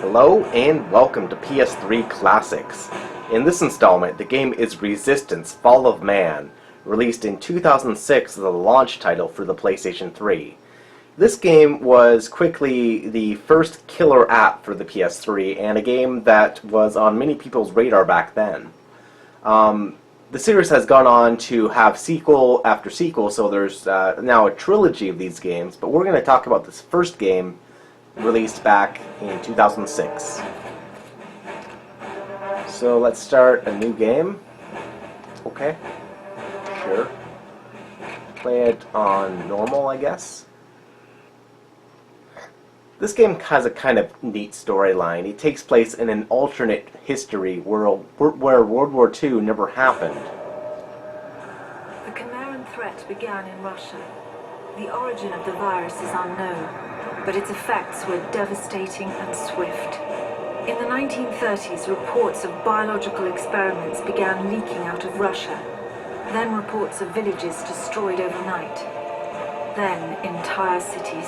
Hello and welcome to PS3 Classics. In this installment, the game is Resistance: Fall of Man, released in 2006 as a launch title for the PlayStation 3. This game was quickly the first killer app for the PS3 and a game that was on many people's radar back then. The series has gone on to have sequel after sequel, so there's now a trilogy of these games, but we're going to talk about this first game released back in 2006. So let's start a new game. Okay, sure. Play it on normal, I guess. This game has a kind of neat storyline. It takes place in an alternate history world where World War II never happened. The Chimeran threat began in Russia. The origin of the virus is unknown, but its effects were devastating and swift. In the 1930s, reports of biological experiments began leaking out of Russia. Then reports of villages destroyed overnight. Then entire cities.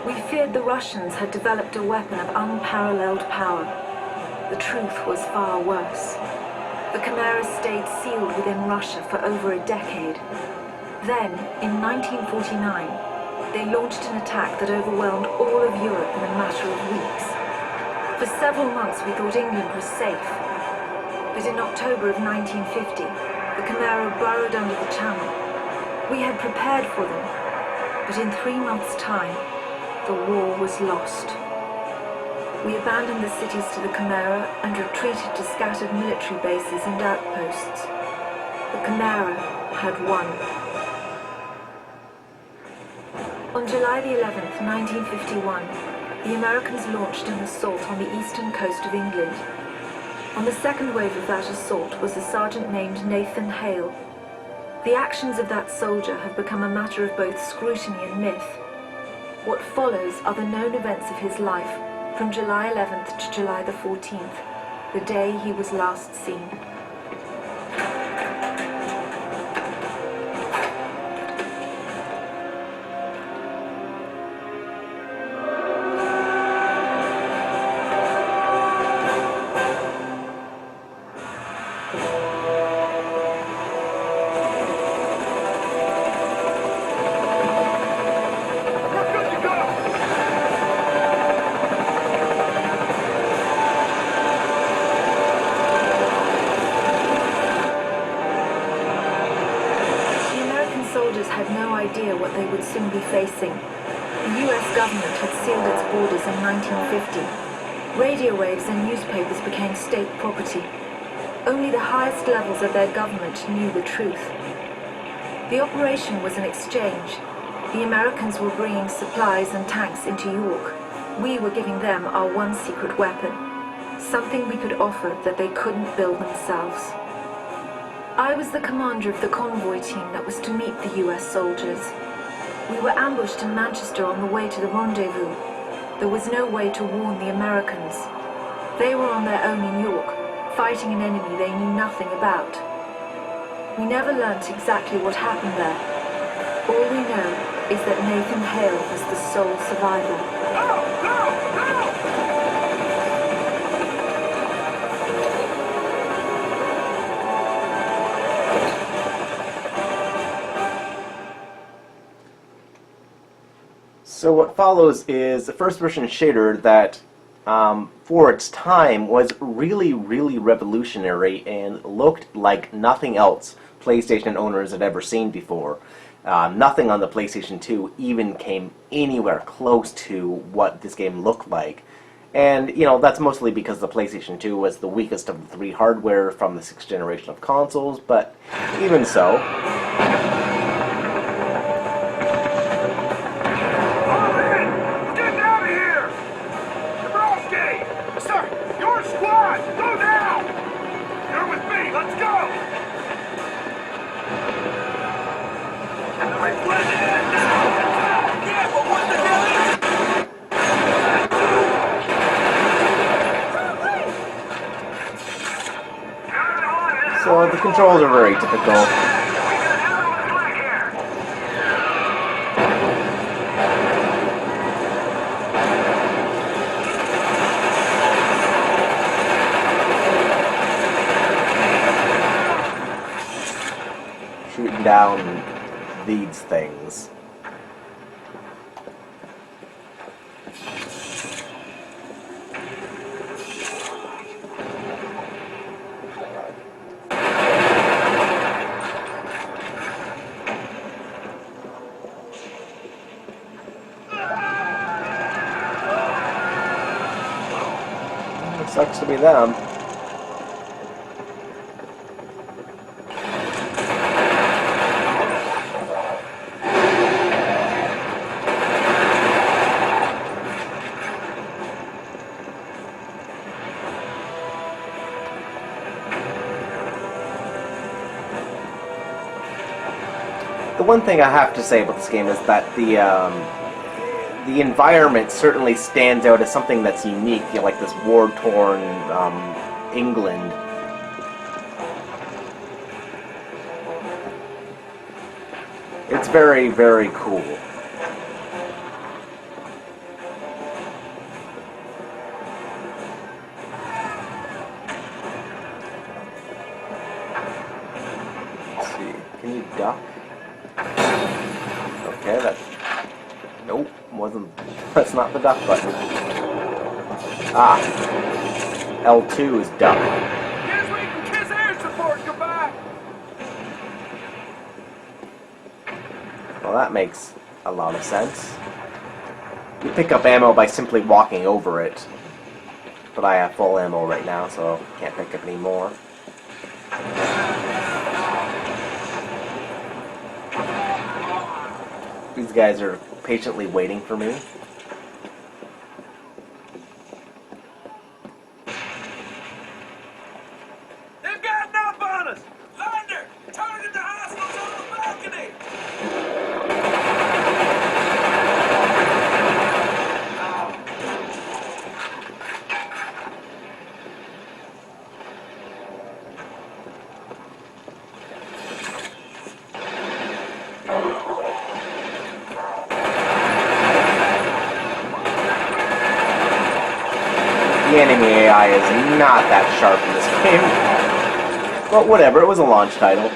We feared the Russians had developed a weapon of unparalleled power. The truth was far worse. The Chimera stayed sealed within Russia for over a decade. Then, in 1949, they launched an attack that overwhelmed all of Europe in a matter of weeks. For several months we thought England was safe. But in October of 1950, the Chimera burrowed under the Channel. We had prepared for them, but in 3 months' time, the war was lost. We abandoned the cities to the Chimera and retreated to scattered military bases and outposts. The Chimera had won. On July the 11th, 1951, the Americans launched an assault on the eastern coast of England. On the second wave of that assault was a sergeant named Nathan Hale. The actions of that soldier have become a matter of both scrutiny and myth. What follows are the known events of his life from July 11th to July the 14th, the day he was last seen. Had no idea what they would soon be facing. The US government had sealed its borders in 1950. Radio waves and newspapers became state property. Only the highest levels of their government knew the truth. The operation was an exchange. The Americans were bringing supplies and tanks into York. We were giving them our one secret weapon, something we could offer that they couldn't build themselves. I was the commander of the convoy team that was to meet the US soldiers. We were ambushed in Manchester on the way to the rendezvous. There was no way to warn the Americans. They were on their own in York, fighting an enemy they knew nothing about. We never learnt exactly what happened there. All we know is that Nathan Hale was the sole survivor. So what follows is a first-person shader that, for its time, was really revolutionary and looked like nothing else PlayStation owners had ever seen before. Nothing on the PlayStation 2 even came anywhere close to what this game looked like. And, you know, that's mostly because the PlayStation 2 was the weakest of the three hardware from the 6th generation of consoles, but even so... So the controls are very typical. down these things. Sucks to be them. The one thing I have to say about this game is that the environment certainly stands out as something that's unique, you know, like this war-torn England. It's very, very cool. Let's see, can you duck? Okay, that... Nope, wasn't... That's not the duck button. Ah. L2 is duck. Here's where you can kiss air support, goodbye! Well, that makes a lot of sense. You pick up ammo by simply walking over it. But I have full ammo right now, so can't pick up any more. These guys are patiently waiting for me. They've got enough on us! Thunder! Target the hostiles on the balcony! The enemy AI is not that sharp in this game. But whatever, it was a launch title.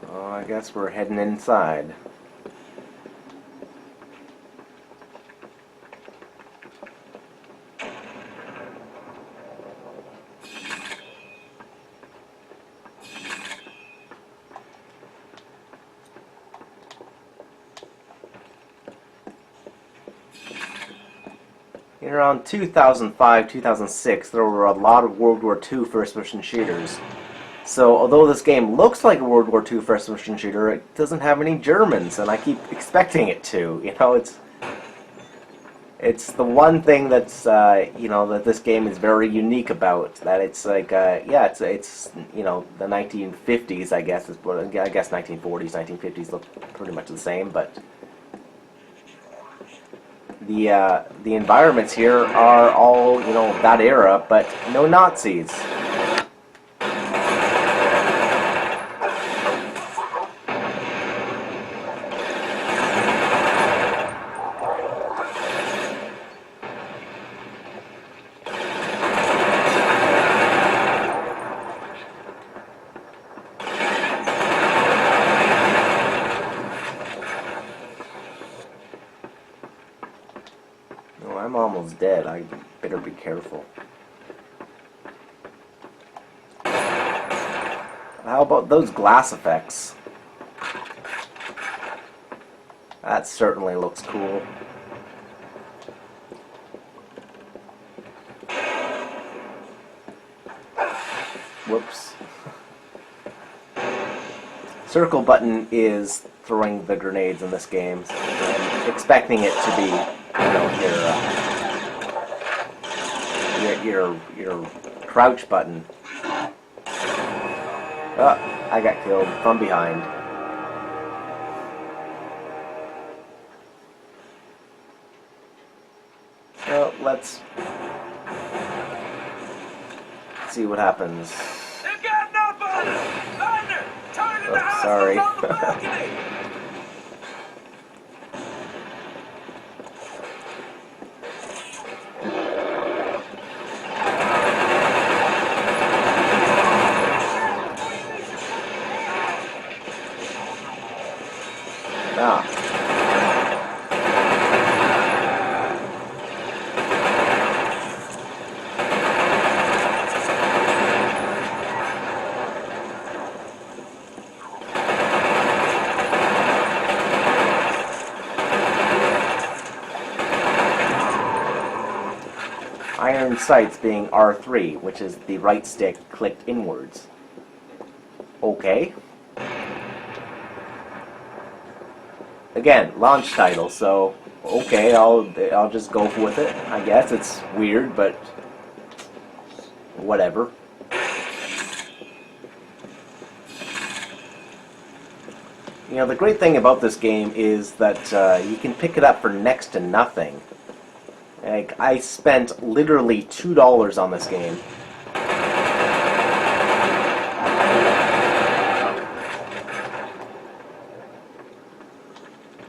Oh, I guess we're heading inside. In around 2005, 2006, there were a lot of World War II first-person shooters. So, although this game looks like a World War II first-person shooter, it doesn't have any Germans, and I keep expecting it to. You know, it's the one thing that's you know, that this game is very unique about. That it's like yeah, it's you know, the 1950s, I guess. I guess 1940s, 1950s look pretty much the same, but the environments here are all, you know, that era, but no Nazis. I'm almost dead. I better be careful. How about those glass effects? That certainly looks cool. Whoops. Circle button is throwing the grenades in this game. So I'm expecting it to be, you know, your crouch button. Oh, I got killed from behind. So let's see what happens. They've got enough on us! Thunder! Target the Oops, house sorry. on the balcony! Ah. Iron sights being R3, which is the right stick clicked inwards. Okay. Again, launch title, so okay, I'll just go with it. I guess it's weird, but whatever. You know, the great thing about this game is that you can pick it up for next to nothing. Like, I spent literally $2 on this game.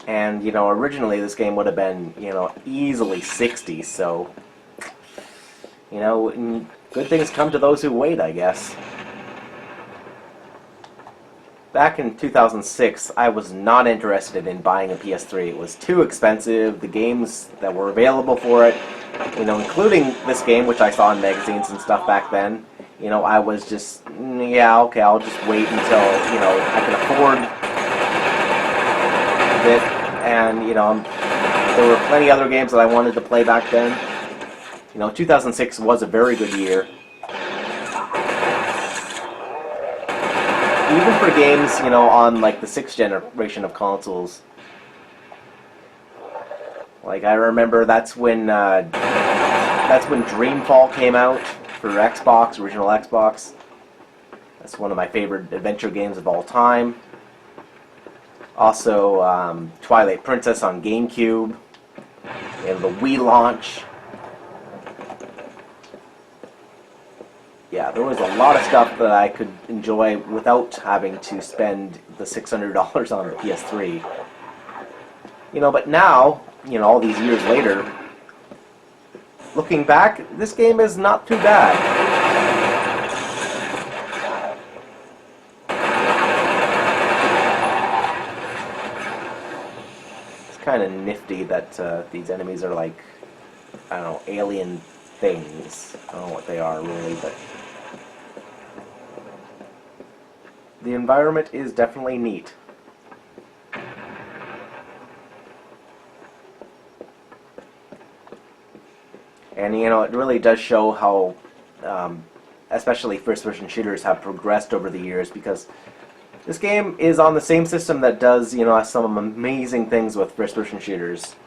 And, you know, originally this game would have been, you know, easily 60, so, you know, good things come to those who wait, I guess. Back in 2006, I was not interested in buying a PS3. It was too expensive. The games that were available for it, you know, including this game, which I saw in magazines and stuff back then, you know, I was just, yeah, okay, I'll just wait until, you know, I can afford it. And, you know, there were plenty of other games that I wanted to play back then. You know, 2006 was a very good year. Even for games, you know, on like the 6th generation of consoles. Like, I remember that's when Dreamfall came out for Xbox, original Xbox. That's one of my favorite adventure games of all time. Also, Twilight Princess on GameCube. And the Wii launch. Yeah, there was a lot of stuff that I could enjoy without having to spend the $600 on the PS3. You know, but now, you know, all these years later, looking back, this game is not too bad. It's kind of nifty that these enemies are like, I don't know, alien things. I don't know what they are really, but the environment is definitely neat. And, you know, it really does show how, especially first-person shooters have progressed over the years, because this game is on the same system that does, you know, some amazing things with first-person shooters.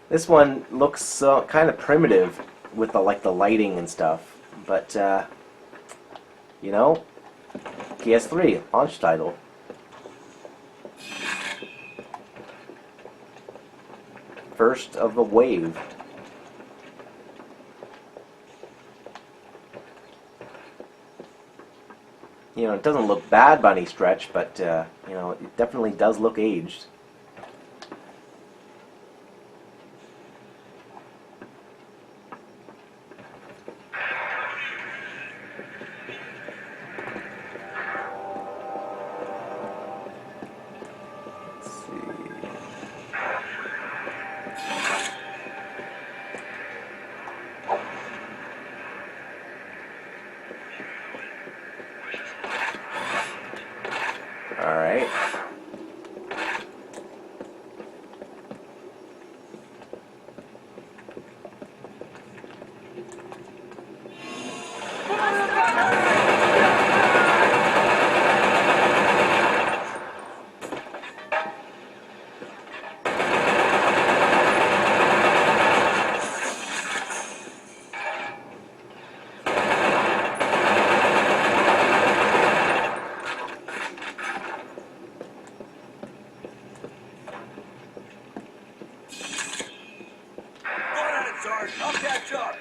This one looks kind of primitive with the lighting and stuff, but, you know, PS3 launch title. First of the wave. You know, it doesn't look bad by any stretch, but, you know, it definitely does look aged. Let's see. All right. Sarge. I'll catch up.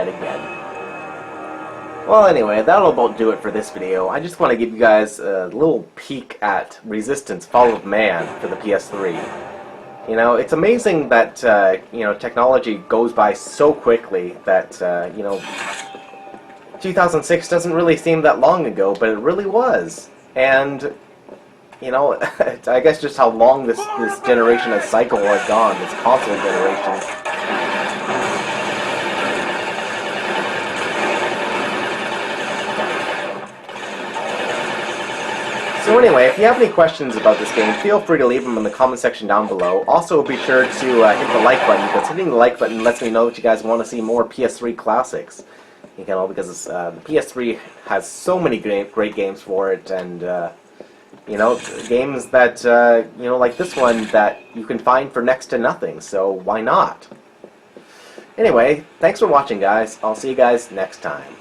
yet again. Well, anyway, that'll about do it for this video. I just want to give you guys a little peek at Resistance Fall of Man for the PS3. You know, it's amazing that, you know, technology goes by so quickly that, you know, 2006 doesn't really seem that long ago, but it really was. And, you know, I guess just how long this generation of cycle has gone, this console generation. So anyway, if you have any questions about this game, feel free to leave them in the comment section down below. Also, be sure to hit the like button, because hitting the like button lets me know that you guys want to see more PS3 classics. You know, because the PS3 has so many great games for it, and you know, games that you know, like this one, that you can find for next to nothing. So why not? Anyway, thanks for watching, guys. I'll see you guys next time.